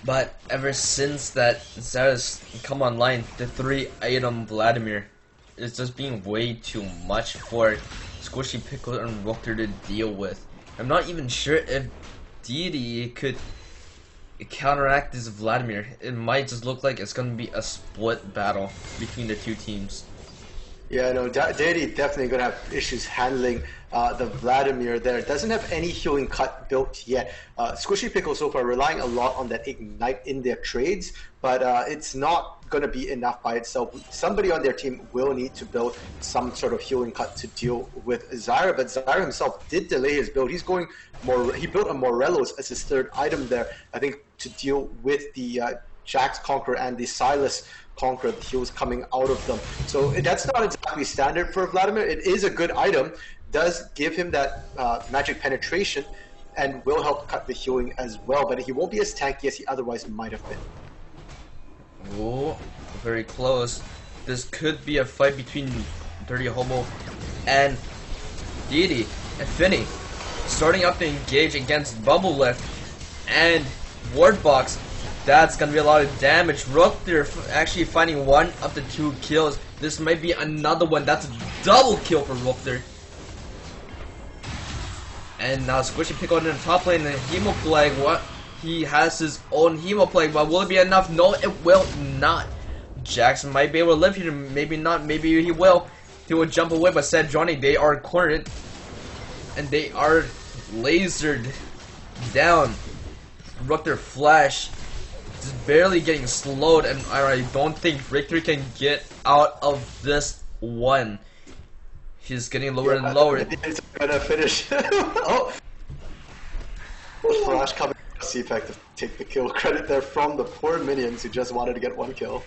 But ever since that Zara's come online, the 3-item Vladimir is just being way too much for Squishy Pickle and Rooker to deal with. I'm not even sure if Deity could counteract this Vladimir. It might just look like it's gonna be a split battle between the two teams. Yeah, no, Deity definitely gonna have issues handling the Vladimir there. Doesn't have any healing cut built yet. Squishy Pickle so far relying a lot on that Ignite in their trades, but it's not gonna be enough by itself. Somebody on their team will need to build some sort of healing cut to deal with Zyra, but Zyra himself did delay his build. He's going more. He built a Morelos as his third item there, I think, to deal with the Jax Conqueror and the Silas Conqueror. He was coming out of them, so that's not exactly standard for Vladimir. It is a good item, does give him that magic penetration, and will help cut the healing as well. But he won't be as tanky as he otherwise might have been. Oh, very close. This could be a fight between Dirty Hobo and Deity and Finny. Starting up to engage against Bubble Lift and Ward Box. That's gonna be a lot of damage. Rook, they're actually finding 1 up to 2 kills. This might be another one. That's a double kill for Rook. And now Squishy Pickle in the top lane and Hemo Plague. What? He has his own Hemo Plague, but will it be enough? No, it will not. Jackson might be able to live here, maybe not, maybe he will. He will jump away, but said Johnny, they are cornered. And they are lasered down. Rooker Flash just barely getting slowed, and I don't think Victor can get out of this one. He's getting lower and lower. It's gonna finish. Oh! Flash coming to see effect to take the kill. Credit there from the poor minions who just wanted to get 1 kill.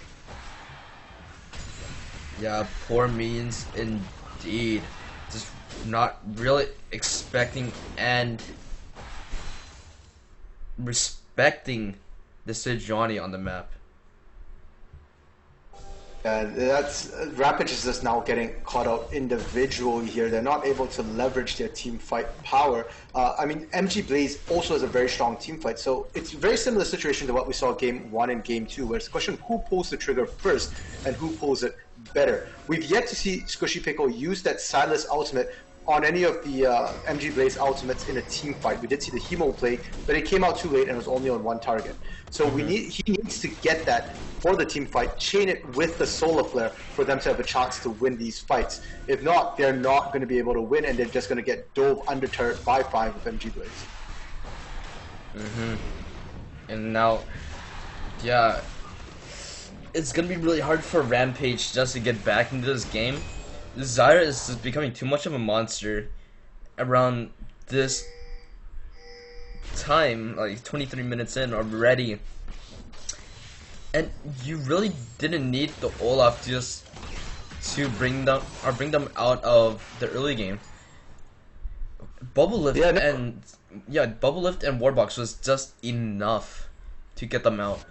Yeah, poor minions indeed. Just not really expecting and respecting the Sejuani on the map. And that's Rampage is just now getting caught out individually here. They're not able to leverage their team fight power. I mean, MG Blaze also has a very strong team fight, so it's a very similar situation to what we saw game 1 and game 2, where it's a question of who pulls the trigger first and who pulls it better. We've yet to see Squishy Pickle use that Silas ultimate on any of the MG Blaze ultimates in a team fight. We did see the Hemo Plague, but it came out too late and was only on 1 target. So he needs to get that for the team fight, chain it with the Solar Flare for them to have a chance to win these fights. If not, they're not going to be able to win, and they're just going to get dove under turret by 5 of MG Blaze. And now, yeah, it's going to be really hard for Rampage just to get back into this game. Zyra is just becoming too much of a monster around this time, like 23 minutes in already. And you really didn't need the Olaf just to bring them out of the early game. Bubble Lift and Warbox was just enough to get them out.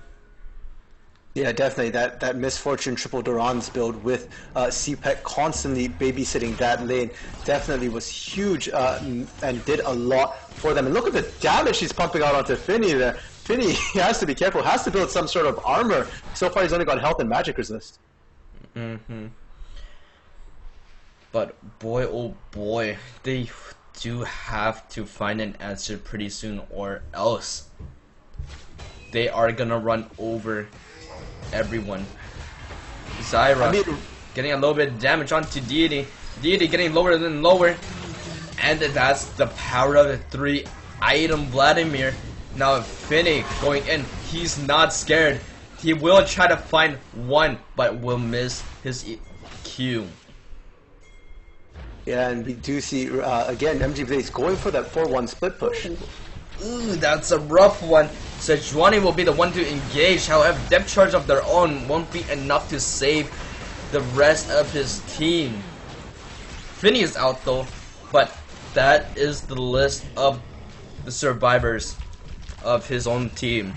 Yeah, definitely. That Misfortune Triple Duran's build with CPEC constantly babysitting that lane definitely was huge and did a lot for them. And look at the damage he's pumping out onto Finny there. Finny, he has to be careful, has to build some sort of armor. So far he's only got health and magic resist. But boy, oh boy, they do have to find an answer pretty soon, or else they are gonna run over everyone. Zyra getting a little bit of damage onto Deity. Deity getting lower and lower. And that's the power of the 3-item Vladimir. Now Finny going in. He's not scared. He will try to find 1, but will miss his Q. Yeah, and we do see, again, MG Blaze going for that 4-1 split push. Ooh, that's a rough one. Sejuani will be the one to engage. However, depth charge of their own won't be enough to save the rest of his team. Finny is out though, but that is the list of the survivors of his own team.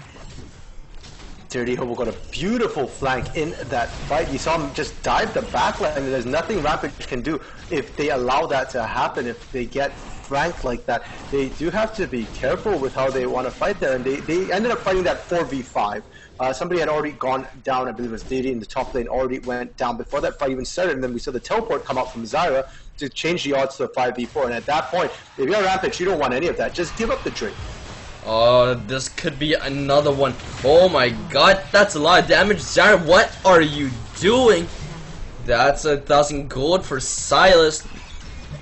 Dirty Hobo got a beautiful flank in that fight. You saw him just dive the backline, and there's nothing Rampage can do if they allow that to happen. If they get flanked like that, they do have to be careful with how they want to fight there. And they ended up fighting that 4v5. Somebody had already gone down, I believe it was Didi in the top lane, already went down before that fight even started, and then we saw the teleport come out from Zyra to change the odds to a 5v4. And at that point, if you're Rampage, you don't want any of that. Just give up the Drake. Oh, this could be another one. Oh my god, that's a lot of damage. Zyra, what are you doing? That's 1,000 gold for Silas.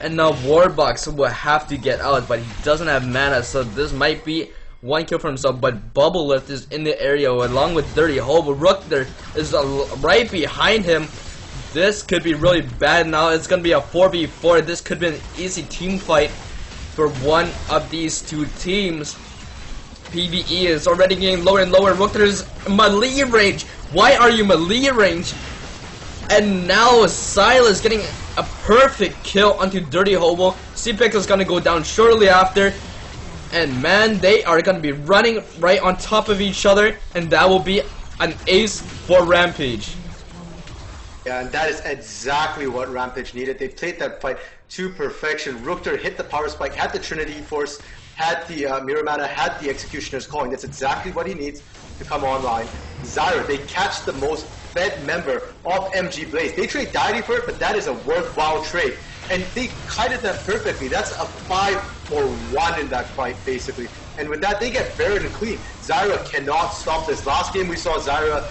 And now Warbox will have to get out, but he doesn't have mana, so this might be one kill for himself. But Bubble Lift is in the area along with Dirty Hobo. Rook there is right behind him. This could be really bad now. It's going to be a 4v4. This could be an easy team fight for one of these two teams. PvE is already getting lower and lower. Rook, there's melee range. Why are you melee range? And now Silas getting a perfect kill onto Dirty Hobo. CPX is going to go down shortly after. And man, they are going to be running right on top of each other. And that will be an ace for Rampage. Yeah, and that is exactly what Rampage needed. They played that fight to perfection. Rookter hit the power spike, had the Trinity Force, had the Mirror Mana, had the Executioner's Calling. That's exactly what he needs to come online. Zyra, they catch the most fed member of MG Blaze. They trade Deity for it, but that is a worthwhile trade. And they kited that perfectly. That's a 5-for-1 in that fight, basically. And with that, they get buried and clean. Zyra cannot stop this. Last game we saw Zyra,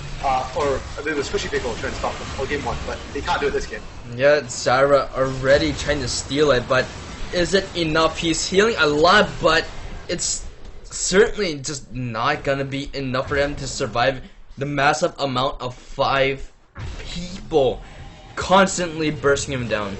or I believe it was Squishy Pickle trying to stop them, or game 1, but they can't do it this game. Yeah, Zyra already trying to steal it, but is it enough? He's healing a lot, but it's certainly just not gonna be enough for him to survive the massive amount of 5 people constantly bursting him down.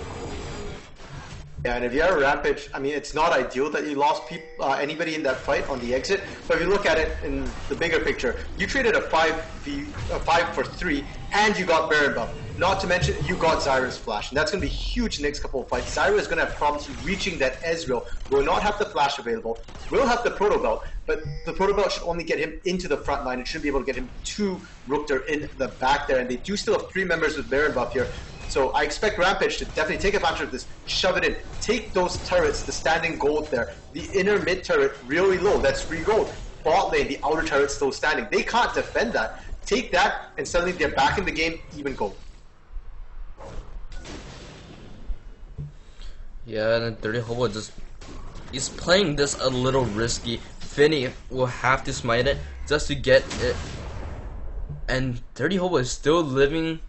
Yeah, and if you're a Rampage, I mean, it's not ideal that you lost anybody in that fight on the exit. But if you look at it in the bigger picture, you traded a 5 for 3, and you got Baron buff. Not to mention, you got Zyra's flash, and that's going to be huge next couple of fights. Zyra is going to have problems reaching that Ezreal. Will not have the flash available. Will have the Proto Belt, but the Proto Belt should only get him into the front line. It should be able to get him to Rookter in the back there, and they do still have 3 members with Baron buff here. So I expect Rampage to definitely take advantage of this, shove it in, take those turrets, the standing gold there, the inner mid turret really low, that's free gold. Bot lane, the outer turret still standing. They can't defend that. Take that, and suddenly they're back in the game, even gold. Yeah, and Dirty Hobo he's playing this a little risky. Finny will have to smite it just to get it. And Dirty Hobo is still living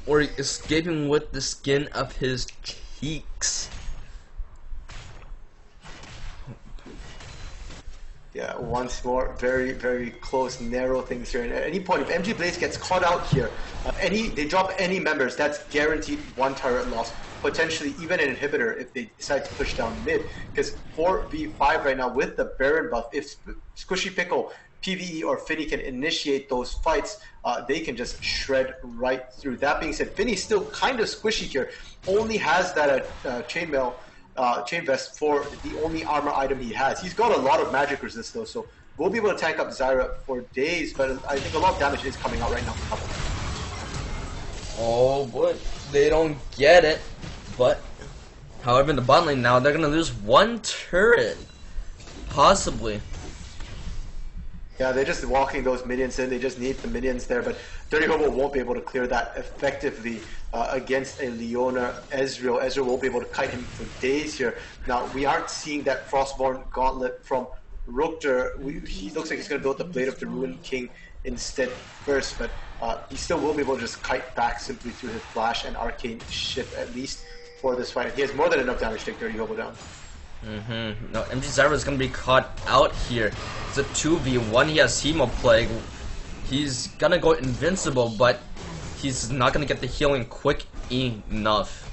or escaping with the skin of his cheeks. Yeah, once more, very, very close, narrow things here. And at any point, if MG Blaze gets caught out here, they drop any members, that's guaranteed 1 turret loss. Potentially even an inhibitor if they decide to push down mid. Because 4v5 right now with the Baron buff, if Squishy Pickle, PvE, or Finny can initiate those fights, they can just shred right through. That being said, Finny's still kind of squishy here. Only has that chain vest for the only armor item he has. He's got a lot of magic resist though, so we'll be able to tank up Zyra for days, but I think a lot of damage is coming out right now. Oh boy, they don't get it. But, however, in the bot lane now, they're gonna lose 1 turret. Possibly. Yeah, they're just walking those minions in. They just need the minions there, but Dirty Hobo won't be able to clear that effectively against a Leona Ezreal. Ezreal won't be able to kite him for days here. Now, we aren't seeing that Frostborn Gauntlet from Rookter. He looks like he's going to build the Blade of the Ruined King instead first, but he still will be able to just kite back simply through his flash and arcane shift at least for this fight. He has more than enough damage to take Dirty Hobo down. No, MG Zyra is gonna be caught out here. It's a 2v1. He has Hemo Plague. He's gonna go invincible, but he's not gonna get the healing quick enough.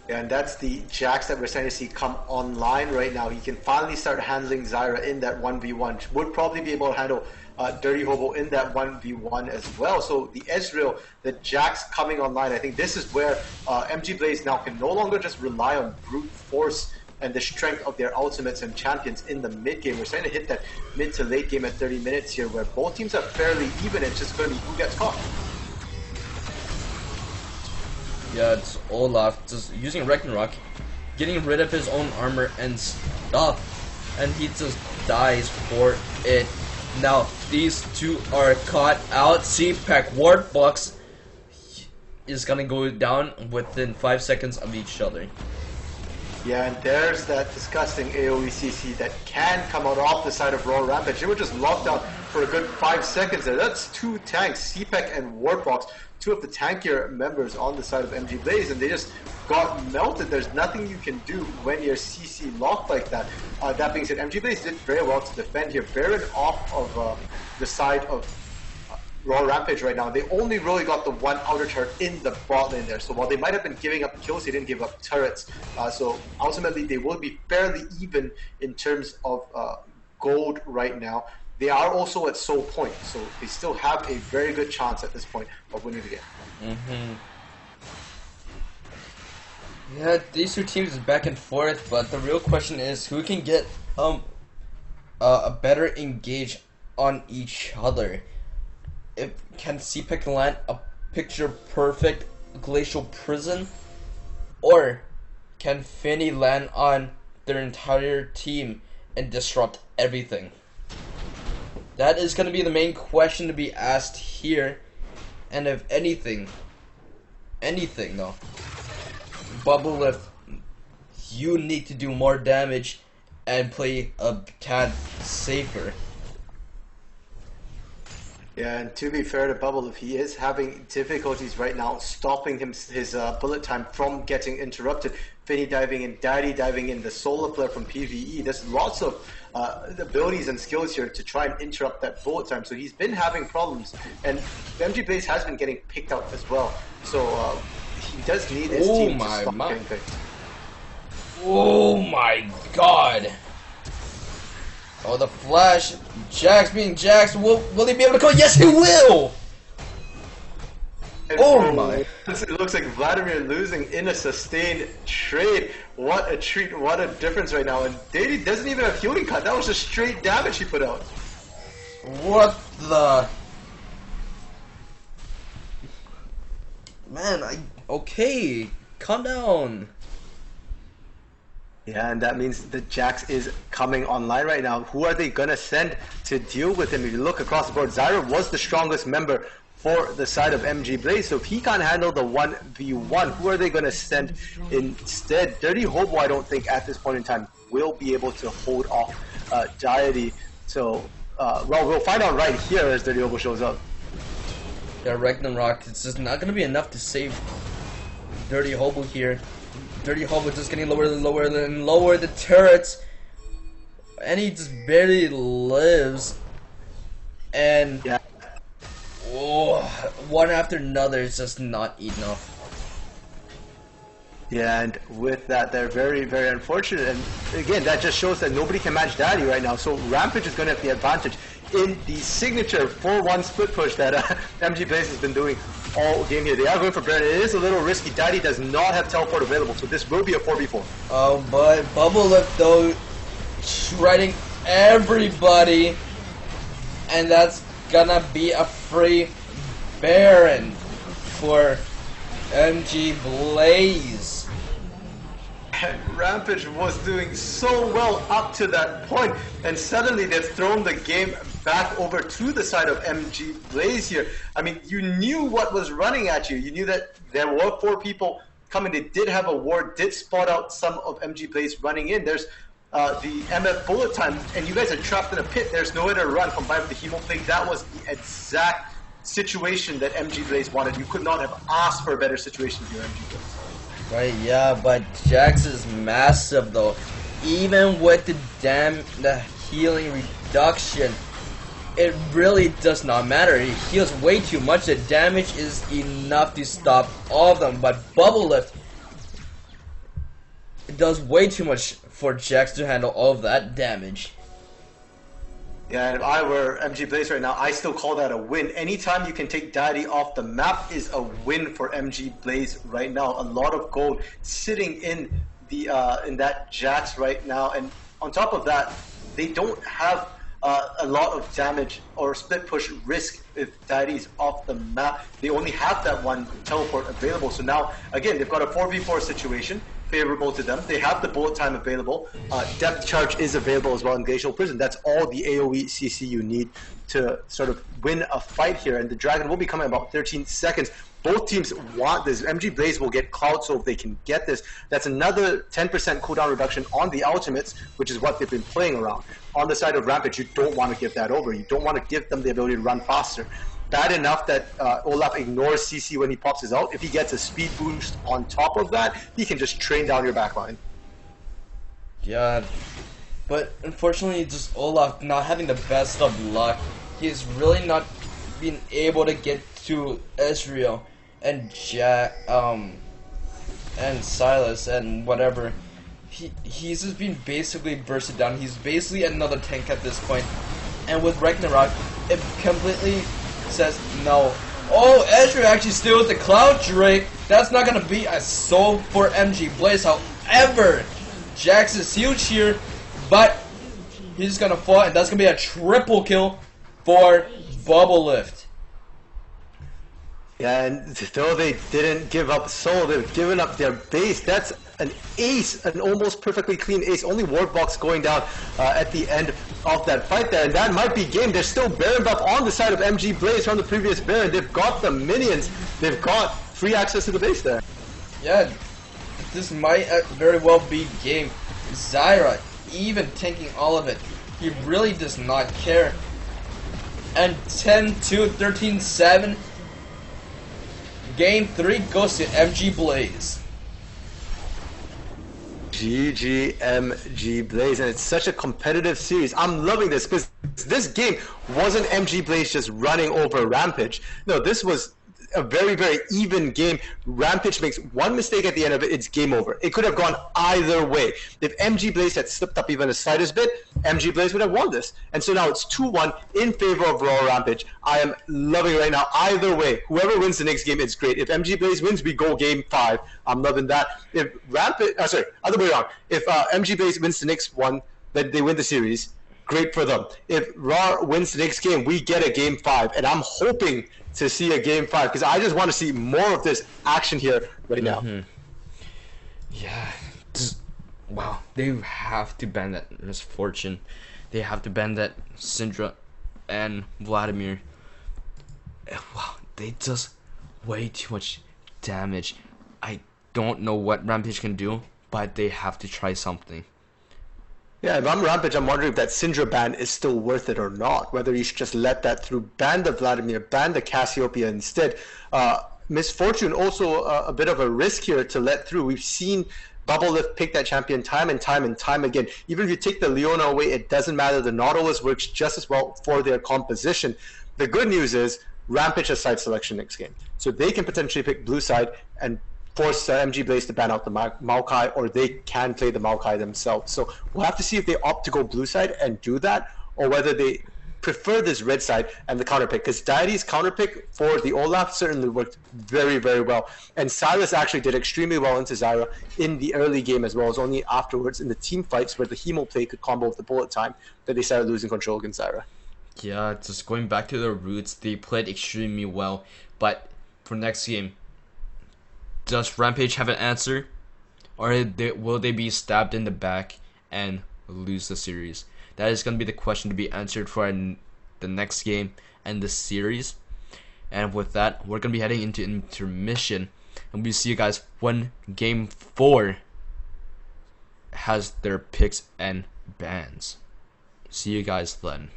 Yeah, and that's the Jax that we're starting to see come online right now. He can finally start handling Zyra in that 1v1. Would probably be able to handle Dirty Hobo in that 1v1 as well. So the Ezreal, the Jax coming online, I think this is where MG Blaze now can no longer just rely on brute force and the strength of their ultimates and champions in the mid game. We're starting to hit that mid to late game at 30 minutes here, where both teams are fairly even. It's just going to be who gets caught. Yeah, it's Olaf just using Ragnarok, getting rid of his own armor and stuff, and he just dies for it. Now these two are caught out. CPAC Ward Box is gonna go down within 5 seconds of each other. Yeah, and there's that disgusting AoE CC that can come out off the side of Rawr Rampage. They were just locked out for a good 5 seconds there. That's 2 tanks, CPEC and Wardbox, 2 of the tankier members on the side of MG Blaze, and they just got melted. There's nothing you can do when you're CC locked like that. That being said, MG Blaze did very well to defend here. Baron off of the side of Rawr Rampage right now. They only really got the 1 outer turret in the bot lane there. So while they might have been giving up kills, they didn't give up turrets. So ultimately, they will be fairly even in terms of gold right now. They are also at soul point, so they still have a very good chance at this point of winning the game. Yeah, these two teams is back and forth, but the real question is who can get a better engage on each other. Can CPEC land a picture perfect glacial prison, or can Finny land on their entire team and disrupt everything? That is going to be the main question to be asked here. And if anything though, Bubble Lift, you need to do more damage and play a tad safer. Yeah, and to be fair to Bubble, if he is having difficulties right now stopping his bullet time from getting interrupted, Finny diving in, Daddy diving in, the solar flare from PvE, there's lots of abilities and skills here to try and interrupt that bullet time, so he's been having problems, and MG Blaze has been getting picked out as well, so he does need his team to stop getting picked. Oh my god! Oh, the flash. Jax being Jax. Will he be able to go? Yes, he will! And oh my. It looks like Vladimir losing in a sustained trade. What a treat, what a difference right now. And Dady doesn't even have healing cut. That was just straight damage he put out. What the... Man, okay, calm down. Yeah, and that means that Jax is coming online right now. Who are they gonna send to deal with him? If you look across the board, Zyra was the strongest member for the side of MG Blaze, so if he can't handle the 1v1, who are they gonna send instead? Dirty Hobo, I don't think at this point in time will be able to hold off Deity. So, well, we'll find out right here as Dirty Hobo shows up. Yeah, Ragnarok, it's just not gonna be enough to save Dirty Hobo here. Dirty Hobo just getting lower and lower and lower the turrets, and he just barely lives. And yeah, oh, one after another is just not enough. Yeah, and with that, they're very, very unfortunate. And again, that just shows that nobody can match Daddy right now. So Rampage is going to have the advantage in the signature 4-1 split push that MG Blaze has been doing all game here. They are going for Baron. It is a little risky. Daddy does not have teleport available, so this will be a 4v4. Oh, but Bubble Lift, though, shredding everybody. And that's gonna be a free Baron for MG Blaze. Rampage was doing so well up to that point, and suddenly they've thrown the game back over to the side of MG Blaze here. I mean, you knew what was running at you. You knew that there were 4 people coming. They did have a ward, did spot out some of MG Blaze running in. There's the MF bullet time, and you guys are trapped in a pit. There's nowhere to run combined with the Hemo Plague. That was the exact situation that MG Blaze wanted. You could not have asked for a better situation here, MG Blaze. Right, yeah, but Jax is massive though. Even with the healing reduction, it really does not matter. He heals way too much. The damage is enough to stop all of them. But Bubble Lift, it does way too much for Jax to handle all of that damage. Yeah, and if I were MG Blaze right now, I still call that a win. Anytime you can take Daddy off the map is a win for MG Blaze right now. A lot of gold sitting in the in that Jax right now, and on top of that, they don't have a lot of damage or split push risk if Deity is off the map. They only have that one teleport available. So now, again, they've got a 4v4 situation favorable to them. They have the bullet time available. Depth charge is available as well in Glacial Prison. That's all the AoE CC you need to sort of win a fight here. And the Dragon will be coming in about 13 seconds. Both teams want this. MG Blaze will get Cloud, so if they can get this, that's another 10% cooldown reduction on the ultimates, which is what they've been playing around. On the side of Rampage, you don't want to give that over. You don't want to give them the ability to run faster. Bad enough that Olaf ignores CC when he pops his ult. If he gets a speed boost on top of that, he can just train down your backline. Yeah, but unfortunately, just Olaf not having the best of luck. He's really not been able to get to Ezreal and and Silas and whatever. He's just been basically bursted down. He's basically another tank at this point. And with Ragnarok, it completely says no. Oh, Ezreal actually steals the Cloud Drake. That's not gonna be a soul for MG Blaze. However, Jax is huge here, but he's gonna fall, and that's gonna be a triple kill for Bubble Lift. Yeah, and though they didn't give up soul, they've given up their base. That's an ace, an almost perfectly clean ace. Only Ward Box going down at the end of that fight there, and that might be game. There's still Baron buff on the side of MG Blaze from the previous Baron. They've got the minions. They've got free access to the base there. Yeah, this might very well be game. Zyra, even tanking all of it, he really does not care. And 10-2, 13-7. Game 3 goes to MG Blaze. GG MG Blaze, and it's such a competitive series. I'm loving this because this game wasn't MG Blaze just running over Rampage. No, this was a very, very even game. Rampage makes one mistake at the end of it, it's game over. It could have gone either way. If MG Blaze had slipped up even the slightest bit, MG Blaze would have won this. And so now it's 2-1 in favor of Rawr Rampage. I am loving it right now. Either way, whoever wins the next game, it's great. If MG Blaze wins, we go game 5. I'm loving that. If Rampage, other way around. If MG Blaze wins the next one, then they win the series. Great for them. If Rawr wins the next game, we get a game 5, and I'm hoping to see a game 5 because I just want to see more of this action here right now. Yeah, wow, they have to ban that Misfortune. They have to ban that Syndra and Vladimir. Wow, they just way too much damage. I don't know what Rampage can do, but they have to try something. Yeah, if I'm Rampage, I'm wondering if that Syndra ban is still worth it or not. Whether you should just let that through, ban the Vladimir, ban the Cassiopeia instead. Misfortune also a bit of a risk here to let through. We've seen Bubble Lift pick that champion time and time and time again. Even if you take the Leona away, it doesn't matter. The Nautilus works just as well for their composition. The good news is Rampage has side selection next game. So they can potentially pick blue side and force MG Blaze to ban out the Maokai, or they can play the Maokai themselves. So we'll have to see if they opt to go blue side and do that, or whether they prefer this red side and the counter pick. Because Deity's counter pick for the Olaf certainly worked very, very well. And Silas actually did extremely well into Zyra in the early game as well as only afterwards in the team fights where the Hemo play could combo with the bullet time that they started losing control against Zyra. Yeah, just going back to their roots, they played extremely well. But for next game, does Rampage have an answer? Or will they be stabbed in the back and lose the series? That is going to be the question to be answered for the next game and the series. And with that, we're going to be heading into intermission. And we'll see you guys when Game 4 has their picks and bans. See you guys then.